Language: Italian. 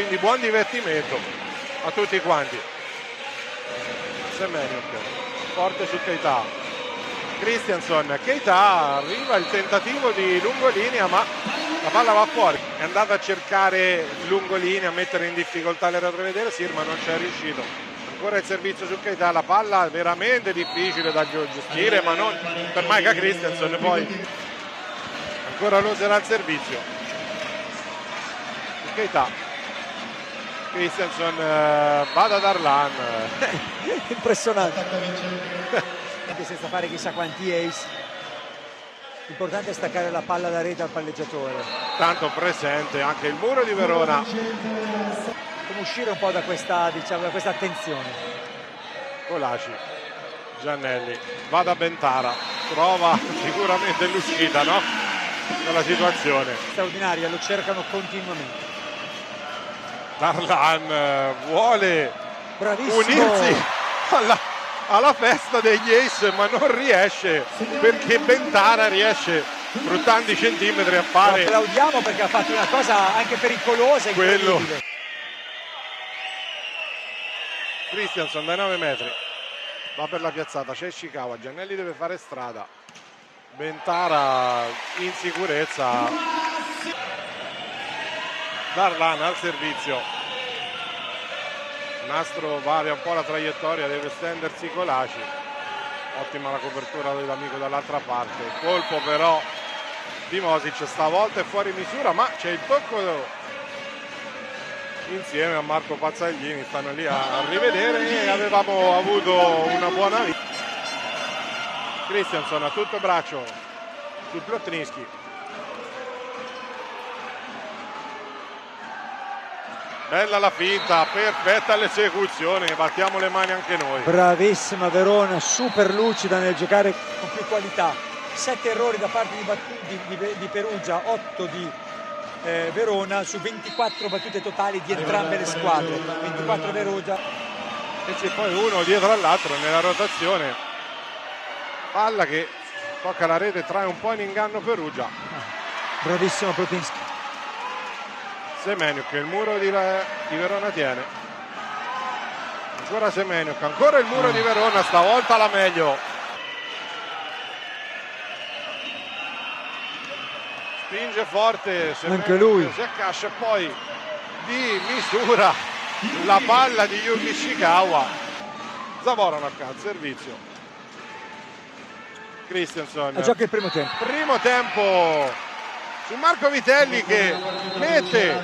quindi buon divertimento a tutti quanti. Semeniuk, forte su Keita, Christiansen, Keita, arriva il tentativo di lungolinea ma la palla va fuori, è andata a cercare lungolinea, a mettere in difficoltà le retrovedere, Sirma non ci è riuscito. Ancora il servizio su Keita, la palla veramente difficile da gestire, ma non per Micah Christiansen. Poi ancora Loser al servizio su Keita, Christiansen va da Darlan. Impressionante. Anche senza fare chissà quanti ace, l'importante è staccare la palla da rete al palleggiatore. Tanto presente anche il muro di Verona. Come uscire un po' da questa, diciamo, da questa attenzione. Colaci, Giannelli, va da Bentara, trova sicuramente l'uscita, no? Dalla situazione. Straordinaria, lo cercano continuamente. Darlan vuole Bravissimo. unirsi alla festa degli ace, ma non riesce, perché Bentara riesce sfruttando i centimetri a fare. Lo applaudiamo perché ha fatto una cosa anche pericolosa, incredibile. Christiansen dai 9 metri va per la piazzata, c'è Ishikawa, Giannelli deve fare strada, Bentara in sicurezza, Darlan al servizio, Nastro varia un po' la traiettoria, deve stendersi Colaci, ottima la copertura dell'amico dall'altra parte, colpo però di Mosic, stavolta è fuori misura ma c'è il tocco insieme a Marco Pazzaglini, stanno lì a rivedere e avevamo avuto una buona vita. Christiansen a tutto braccio su Plotniski, bella la finta, perfetta l'esecuzione, battiamo le mani anche noi. Bravissima Verona, super lucida nel giocare con più qualità. 7 errori da parte di Perugia, 8 di Verona su 24 battute totali di entrambe le squadre. 24 Perugia. E c'è poi uno dietro all'altro nella rotazione, palla che tocca la rete, trae un po' in inganno Perugia. Bravissimo Plotniski. Semeniuk, il muro di Verona tiene, ancora Semeniuk, ancora il muro di Verona, stavolta la meglio, spinge forte Semeniuk, anche lui si accascia poi di misura la palla di Yuki Ishikawa. Zavoranok al servizio, Christiansen gioca il primo tempo su Marco Vitelli che mette